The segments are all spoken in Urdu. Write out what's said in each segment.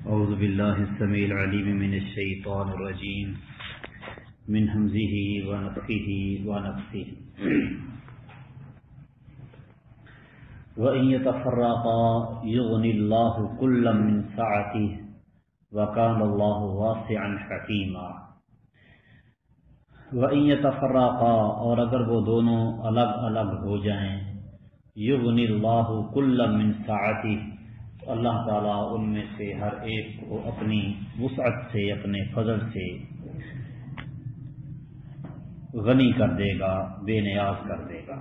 اعوذ باللہ السمیع العلیم من الشیطان الرجیم من ہمزہ ونفخہ ونفثہ وَإِن يَتَفَرَّقَا يُغْنِ اللَّهُ كُلًّا مِّن سَعَتِهِ وَكَانَ اللَّهُ وَاسِعًا حَكِيمًا۔ وَإِن يَتَفَرَّقَا، اور اگر وہ دونوں الگ الگ ہو جائیں، يُغْنِ اللَّهُ كُلًّا مِّن سَعَتِهِ، اللہ تعالیٰ ان میں سے ہر ایک کو اپنی وسعت سے، اپنے فضل سے غنی کر دے گا، بے نیاز کر دے گا۔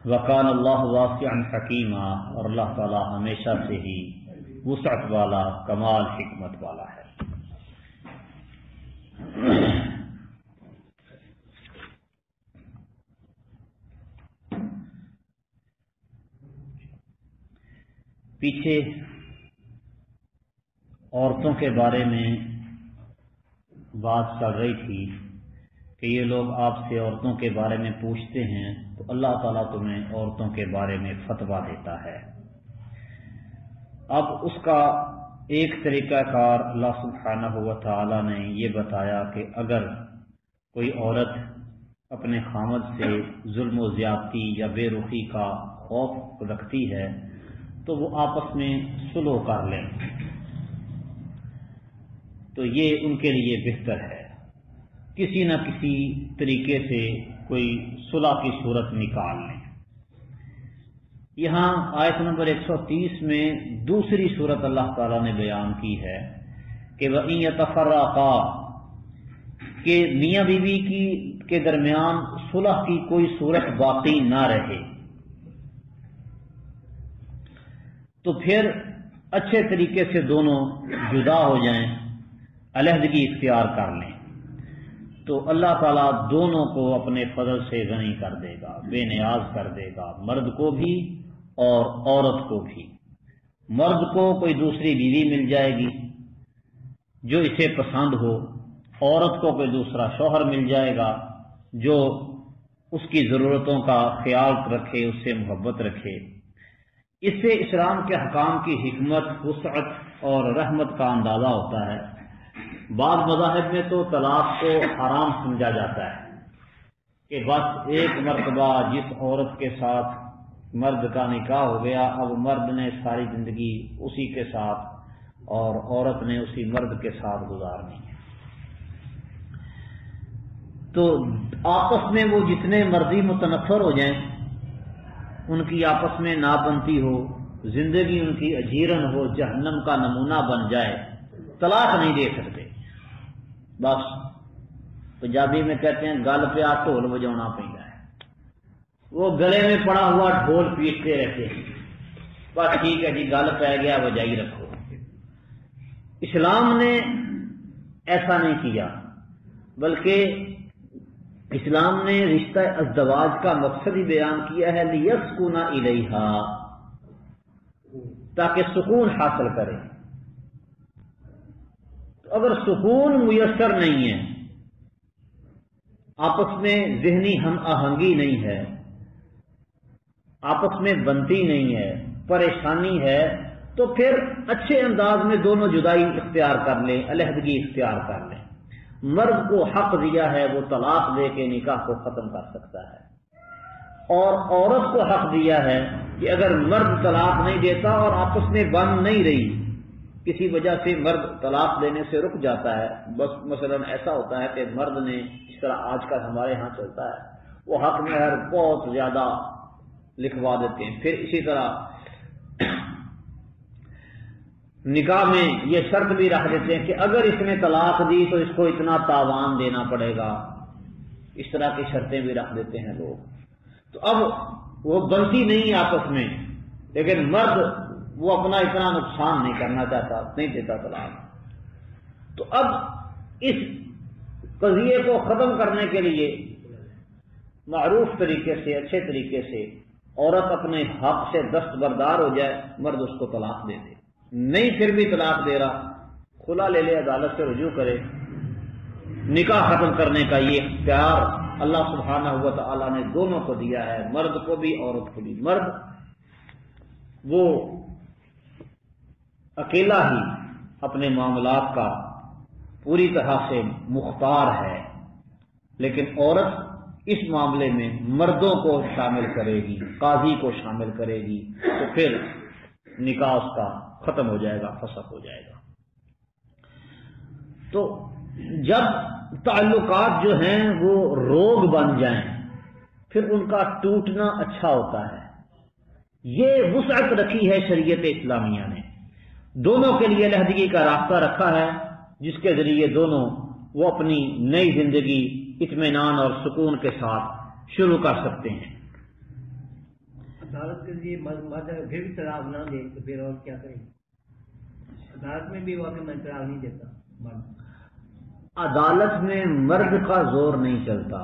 وَكَانَ اللَّهُ وَاسِعًا حَكِيمًا، اور اللہ تعالیٰ ہمیشہ سے ہی وسعت والا، کمال حکمت والا ہے۔ پیچھے عورتوں کے بارے میں بات چل رہی تھی کہ یہ لوگ آپ سے عورتوں کے بارے میں پوچھتے ہیں تو اللہ تعالیٰ تمہیں عورتوں کے بارے میں فتویٰ دیتا ہے۔ اب اس کا ایک طریقہ کار اللہ سبحانہ و تعالیٰ نے یہ بتایا کہ اگر کوئی عورت اپنے خامد سے ظلم و زیادتی یا بے رخی کا خوف رکھتی ہے تو وہ آپس میں صلح کر لیں، تو یہ ان کے لیے بہتر ہے۔ کسی نہ کسی طریقے سے کوئی صلح کی صورت نکال لیں۔ یہاں آیت نمبر 130 میں دوسری صورت اللہ تعالیٰ نے بیان کی ہے کہ وَإِن يَتَفَرَّقَا، کہ میاں بیوی کے درمیان صلح کی کوئی صورت باقی نہ رہے تو پھر اچھے طریقے سے دونوں جدا ہو جائیں، علیحدگی اختیار کر لیں، تو اللہ تعالیٰ دونوں کو اپنے فضل سے غنی کر دے گا، بے نیاز کر دے گا، مرد کو بھی اور عورت کو بھی۔ مرد کو کوئی دوسری بیوی مل جائے گی جو اسے پسند ہو، عورت کو کوئی دوسرا شوہر مل جائے گا جو اس کی ضرورتوں کا خیال رکھے، اس سے محبت رکھے۔ اس سے اسلام کے حکام کی حکمت، وسعت اور رحمت کا اندازہ ہوتا ہے۔ بعض مذاہب میں تو طلاق کو حرام سمجھا جاتا ہے کہ بس ایک مرتبہ جس عورت کے ساتھ مرد کا نکاح ہو گیا، اب مرد نے ساری زندگی اسی کے ساتھ اور عورت نے اسی مرد کے ساتھ گزارنی ہے۔ تو آپس میں وہ جتنے مرضی متنفر ہو جائیں، ان کی آپس میں نابنتی ہو، زندگی ان کی اجیرن ہو، جہنم کا نمونہ بن جائے، طلاق نہیں دے سکتے۔ بس پنجابی میں کہتے ہیں گل پہ آ ڈھول بجانا پڑتا ہے، وہ گلے میں پڑا ہوا ڈھول پیٹتے رہتے ہیں، بس ٹھیک ہے جی گل پہ گیا بجائی رکھو۔ اسلام نے ایسا نہیں کیا، بلکہ اسلام نے رشتہ ازدواج کا مقصد ہی بیان کیا ہے لیسکن الیہا، تاکہ سکون حاصل کرے۔ تو اگر سکون میسر نہیں ہے، آپس میں ذہنی ہم آہنگی نہیں ہے، آپس میں بنتی نہیں ہے، پریشانی ہے، تو پھر اچھے انداز میں دونوں جدائی اختیار کر لیں، علیحدگی اختیار کر لیں۔ مرد کو حق دیا ہے وہ طلاق دے کے نکاح کو ختم کر سکتا ہے، اور عورت کو حق دیا ہے کہ اگر مرد طلاق نہیں دیتا اور آپس میں بن نہیں رہی، کسی وجہ سے مرد طلاق دینے سے رک جاتا ہے، بس مثلا ایسا ہوتا ہے کہ مرد نے، اس طرح آج کل ہمارے ہاں چلتا ہے، وہ حق مہر بہت زیادہ لکھوا دیتے ہیں، پھر اسی طرح نکاح میں یہ شرط بھی رکھ دیتے ہیں کہ اگر اس نے طلاق دی تو اس کو اتنا تاوان دینا پڑے گا، اس طرح کی شرطیں بھی رکھ دیتے ہیں لوگ۔ تو اب وہ بنتی نہیں آپس میں، لیکن مرد وہ اپنا اتنا نقصان نہیں کرنا چاہتا، نہیں دیتا طلاق۔ تو اب اس قضیے کو ختم کرنے کے لیے معروف طریقے سے، اچھے طریقے سے عورت اپنے حق سے دستبردار ہو جائے، مرد اس کو طلاق دے دے، نہیں پھر بھی طلاق دے رہا، کھلا لے لے، عدالت سے رجوع کرے۔ نکاح ختم کرنے کا یہ اختیار اللہ سبحانہ و تعالیٰ نے دونوں کو دیا ہے، مرد کو بھی عورت کو بھی۔ مرد وہ اکیلا ہی اپنے معاملات کا پوری طرح سے مختار ہے، لیکن عورت اس معاملے میں مردوں کو شامل کرے گی، قاضی کو شامل کرے گی، تو پھر نکاح اس کا ختم ہو جائے گا، فسخ ہو جائے گا۔ تو جب تعلقات جو ہیں وہ روگ بن جائیں پھر ان کا ٹوٹنا اچھا ہوتا ہے۔ یہ وسعت رکھی ہے شریعت اسلامیہ نے، دونوں کے لیے علیحدگی کا راستہ رکھا ہے، جس کے ذریعے دونوں وہ اپنی نئی زندگی اطمینان اور سکون کے ساتھ شروع کر سکتے ہیں۔ عدالت کے لیے مرد اگر پھر بھی طلاق نہ دے تو پھر اور کیا کریں؟ عدالت میں بھی وہ کہ میں طلاق نہیں دیتا مرد، عدالت میں مرد کا زور نہیں چلتا،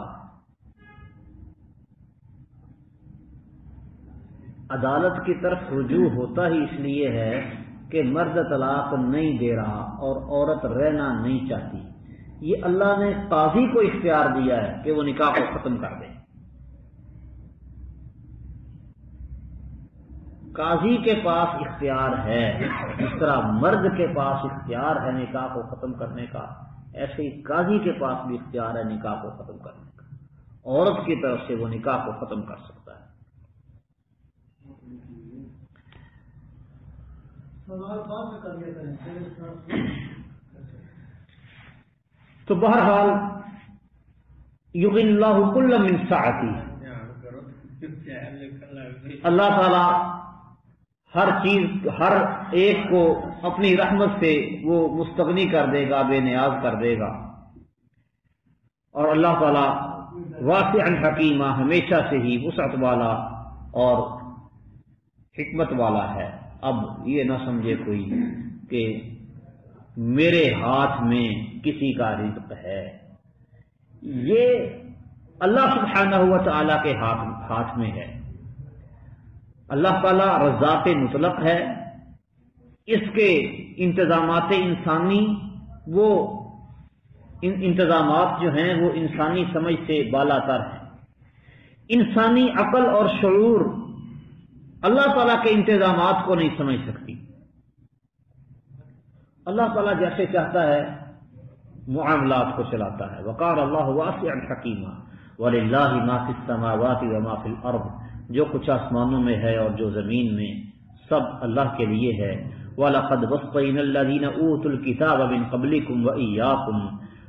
عدالت کی طرف رجوع ہوتا ہی اس لیے ہے کہ مرد طلاق نہیں دے رہا اور عورت رہنا نہیں چاہتی۔ یہ اللہ نے قاضی کو اختیار دیا ہے کہ وہ نکاح کو ختم کر دے۔ قاضی کے پاس اختیار ہے، جس طرح مرد کے پاس اختیار ہے نکاح کو ختم کرنے کا، ایسے ہی قاضی کے پاس بھی اختیار ہے نکاح کو ختم کرنے کا۔ عورت کی طرف سے وہ نکاح کو ختم کر سکتا ہے۔ تو بہرحال یغنی اللہ کل من سعتی، اللہ تعالی ہر چیز ہر ایک کو اپنی رحمت سے وہ مستغنی کر دے گا، بے نیاز کر دے گا، اور اللہ تعالی واسع حکیمہ ہمیشہ سے ہی وسعت والا اور حکمت والا ہے۔ اب یہ نہ سمجھے کوئی کہ میرے ہاتھ میں کسی کا رزق ہے، یہ اللہ سبحانہ و تعالی کے ہاتھ میں ہے۔ اللہ تعالیٰ رزاق مطلق ہے، اس کے انتظامات انسانی وہ انتظامات جو ہیں وہ انسانی سمجھ سے بالا تر ہیں۔ انسانی عقل اور شعور اللہ تعالیٰ کے انتظامات کو نہیں سمجھ سکتی۔ اللہ تعالیٰ جیسے چاہتا ہے معاملات کو چلاتا ہے۔ وقال اللہ واسعا حکیما وللہ ما فی السماوات وما فی الارض، جو کچھ آسمانوں میں ہے اور جو زمین میں سب اللہ کے لیے ہے۔ وَلَقَدْ وَصَّيْنَا الَّذِينَ أُوتُوا الْكِتَابَ مِنْ قَبْلِكُمْ وَإِيَّاكُمْ،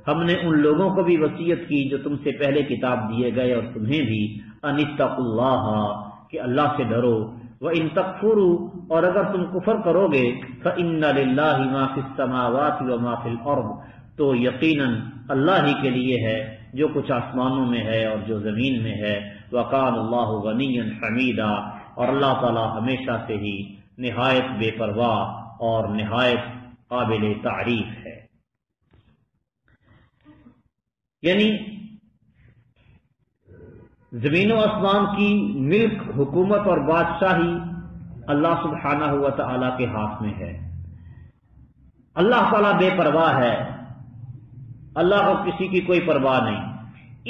ہم نے ان لوگوں کو بھی وصیت کی جو تم سے پہلے کتاب دیے گئے اور تمہیں بھی، أَنِ اتَّقُوا اللَّهَ، کہ اللہ سے ڈرو، وَإِن تَكْفُرُوا، اور اگر تم کفر کرو گے، فَإِنَّ لِلَّهِ مَا فِي السَّمَاوَاتِ وَمَا فِي الْأَرْضِ، تو یقیناً اللہ ہی کے لیے ہے جو کچھ آسمانوں میں ہے اور جو زمین میں ہے۔ وَقَالَ اللَّهُ غَنِيًّا حَمِيدًا، اور اللہ تعالی ہمیشہ سے ہی نہایت بے پرواہ اور نہایت قابل تعریف ہے۔ یعنی زمین و آسمان کی ملک، حکومت اور بادشاہی اللہ سبحانہ و تعالی کے ہاتھ میں ہے۔ اللہ تعالیٰ بے پرواہ ہے، اللہ کو کسی کی کوئی پرواہ نہیں۔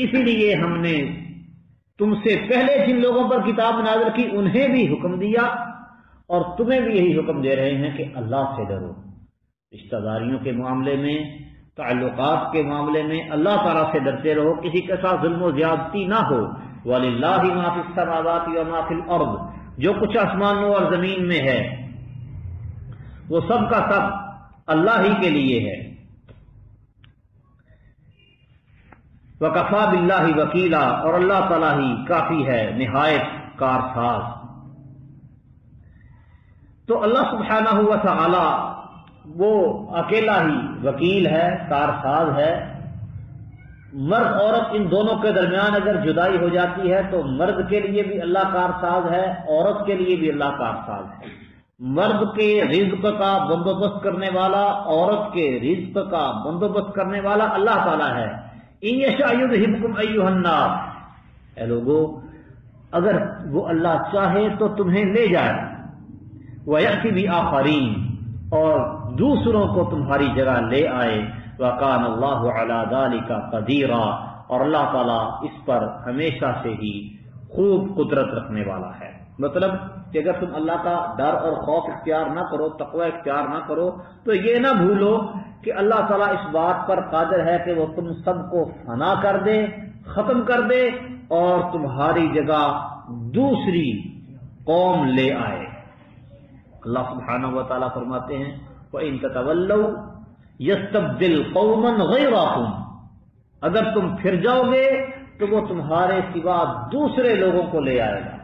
اسی لیے ہم نے تم سے پہلے جن لوگوں پر کتاب نازل کی انہیں بھی حکم دیا اور تمہیں بھی یہی حکم دے رہے ہیں کہ اللہ سے ڈرو۔ رشتہ داریوں کے معاملے میں، تعلقات کے معاملے میں اللہ تعالیٰ سے ڈرتے رہو، کسی کے ساتھ ظلم و زیادتی نہ ہو۔ وَلِلَّهِ مَا فِي السَّمَاوَاتِ وَمَا فِي الْأَرْضِ، جو کچھ آسمانوں اور زمین میں ہے وہ سب کا سب اللہ ہی کے لیے ہے۔ وَكَفَى بِاللَّهِ وَكِيلًا، اور اللہ تعالیٰ ہی کافی ہے نہایت کارساز۔ تو اللہ سبحانہ و تعالی وہ اکیلا ہی وکیل ہے، کارساز ہے۔ مرد عورت ان دونوں کے درمیان اگر جدائی ہو جاتی ہے تو مرد کے لیے بھی اللہ کارساز ہے، عورت کے لیے بھی اللہ کارساز ہے۔ مرد کے رزق کا بندوبست کرنے والا، عورت کے رزق کا بندوبست کرنے والا اللہ تعالیٰ ہے۔ ان یشاء یذہبکم ایھا الناس، اے لوگو اگر وہ اللہ چاہے تو تمہیں لے جائے، وَيَأْتِ بِآخَرِينَ، اور دوسروں کو تمہاری جگہ لے آئے۔ وَكَانَ اللَّهُ عَلَى ذَلِكَ قَدِيرًا، اور اللہ تعالیٰ اس پر ہمیشہ سے ہی خوب قدرت رکھنے والا ہے۔ مطلب کہ اگر تم اللہ کا ڈر اور خوف اختیار نہ کرو، تقوی اختیار نہ کرو، تو یہ نہ بھولو کہ اللہ تعالیٰ اس بات پر قادر ہے کہ وہ تم سب کو فنا کر دے، ختم کر دے، اور تمہاری جگہ دوسری قوم لے آئے۔ اللہ سبحانہ و تعالیٰ فرماتے ہیں وَإِن تَتَوَلَّوْا يَسْتَبْدِلْ قَوْمًا غَيْرَكُمْ، اگر تم پھر جاؤ گے تو وہ تمہارے سوا دوسرے لوگوں کو لے آئے گا۔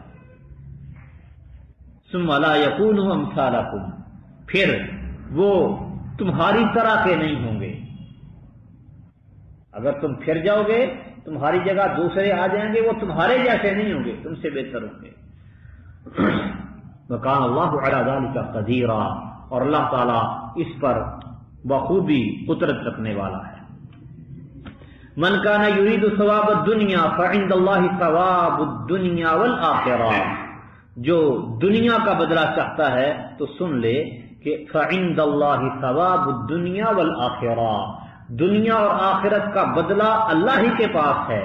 ثُمَّ لَا يَكُونُوا أَمْثَالَكُمْ، پھر وہ تمہاری طرح کے نہیں ہوں گے۔ اگر تم پھر جاؤ گے تمہاری جگہ دوسرے آ جائیں گے، وہ تمہارے جیسے نہیں ہوں گے، تم سے بہتر ہوں گے۔ وَكَانَ اللَّهُ عَلَى ذَلِكَ قَدِيرًا، اور اللہ تعالیٰ اس پر بخوبی قدرت رکھنے والا ہے۔ من کان یرید ثواب الدنیا فعند اللہ ثواب الدنیا والآخرہ، جو دنیا کا بدلہ چاہتا ہے تو سن لے کہ فعند اللہ ثواب الدنیا والآخرہ، دنیا اور آخرت کا بدلہ اللہ ہی کے پاس ہے۔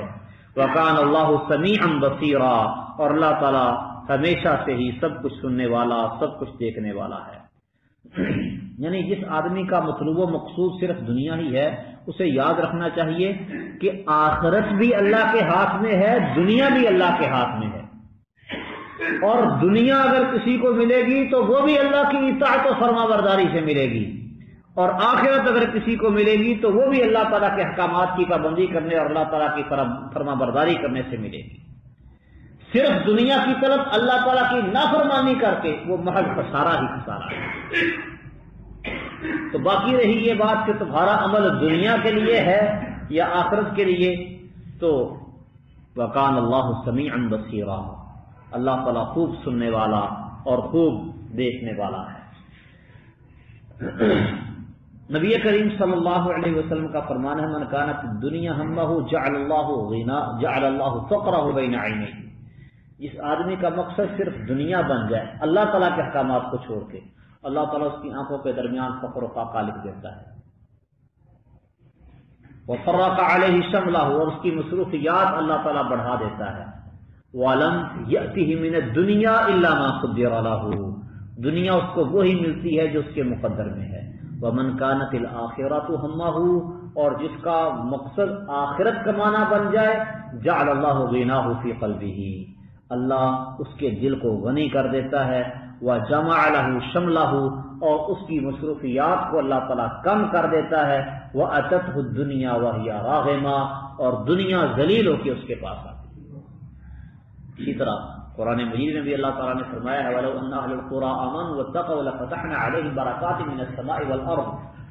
وکان اللہ سمیعا بصیرا، اور اللہ تعالیٰ ہمیشہ سے ہی سب کچھ سننے والا، سب کچھ دیکھنے والا ہے۔ یعنی جس آدمی کا مطلوب و مقصود صرف دنیا ہی ہے، اسے یاد رکھنا چاہیے کہ آخرت بھی اللہ کے ہاتھ میں ہے، دنیا بھی اللہ کے ہاتھ میں ہے، اور دنیا اگر کسی کو ملے گی تو وہ بھی اللہ کی اطاعت و فرما برداری سے ملے گی، اور آخرت اگر کسی کو ملے گی تو وہ بھی اللہ تعالیٰ کے احکامات کی پابندی کرنے اور اللہ تعالیٰ کی فرما برداری کرنے سے ملے گی۔ صرف دنیا کی طرف اللہ تعالیٰ کی نافرمانی کر کے وہ محض خسارہ ہی خسارہ ہے۔ تو باقی رہی یہ بات کہ تمہارا عمل دنیا کے لیے ہے یا آخرت کے لیے، تو وَكَانَ اللَّهُ سَمِيعًا بَصِيرًا، اللہ تعالیٰ خوب سننے والا اور خوب دیکھنے والا ہے۔ نبی کریم صلی اللہ علیہ وسلم کا فرمان ہے من کانت الدنیا ہمہ جعل اللہ فقرہ بین عینیہ، جس آدمی کا مقصد صرف دنیا بن جائے اللہ تعالیٰ کے احکامات کو چھوڑ کے، اللہ تعالیٰ اس کی آنکھوں کے درمیان فقر و فاقہ لکھ دیتا ہے۔ وفرق علیہ شملہ، اور اس کی مصروفیات اللہ تعالیٰ بڑھا دیتا ہے۔ وَلَمْ يَأْتِهِ مِنَ الدُّنْيَا إِلَّا مَا قُدِّرَ لَهُ، دنیا اس کو وہی ملتی ہے جو اس کے مقدر میں ہے۔ وَمَنْ كَانَتِ الْآخِرَةُ هَمَّهُ، اور جس کا مقصد آخرت کمانا بن جائے جعل اللہ غناہ فی قلبہ، اللہ اس کے دل کو غنی کر دیتا ہے۔ وَجَمَعَ لَهُ شَمْلَهُ، اور اس کی مصروفیات کو اللہ تعالیٰ کم کر دیتا ہے۔ وَأَتَتْهُ الدُّنْيَا وَهِيَ رَاغِمَةٌ، اور دنیا ذلیل ہو کے اس کے پاس آتی ہے۔ اسی طرح قرآن مجید میں بھی اللہ تعالیٰ نے فرمایا ہے وَلَوْ أَنَّ أَهْلَ الْقُرَىٰ آمَنُوا وَاتَّقَوْا لَفَتَحْنَا عَلَيْهِمْ بَرَكَاتٍ مِّنَ السَّمَاءِ وَالْأَرْضِ،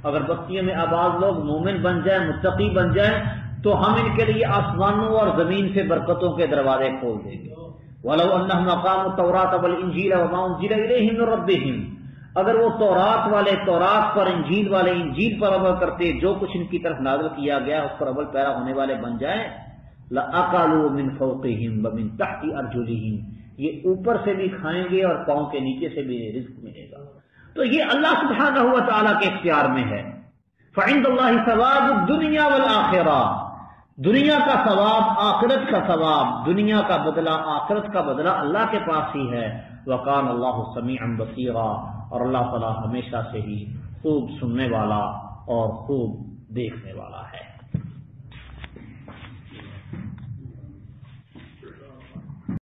اگر بستیوں میں آباد لوگ مومن بن جائیں، متقی بن جائیں، تو ہم ان کے لیے آسمانوں اور زمین سے برکتوں کے دروازے کھول دیں گے۔ وَلَوْ أَنَّهُمْ أَقَامُوا التَّوْرَاةَ وَالْإِنجِيلَ وَمَا أُنزِلَ إِلَيْهِمْ مِن رَّبِّهِمْ، اگر وہ تورات والے تورات پر، انجیل والے انجیل پر عمل کرتے، جو کچھ ان کی طرف نازل کیا گیا اس پر عمل پیرا ہونے والے بن جائیں، لَأَكَلُوا مِن فَوْقِهِمْ وَمِن تَحْتِ أَرْجُلِهِمْ، یہ اوپر سے بھی کھائیں گے اور پاؤں کے نیچے سے بھی رزق ملے گا۔ تو یہ اللہ سبحانہ و تعالیٰ کے اختیار میں ہے۔ فَعِندَ اللَّهِ ثَوَابُ الدُّنْيَا وَالْآخِرَةِ، دنیا کا ثواب، آخرت کا ثواب، دنیا کا بدلہ، آخرت کا بدلہ اللہ کے پاس ہی ہے۔ وَكَانَ اللَّهُ سَمِيعًا بَصِيرًا، اور اللہ تعالیٰ ہمیشہ سے ہی خوب سننے والا اور خوب دیکھنے والا ہے۔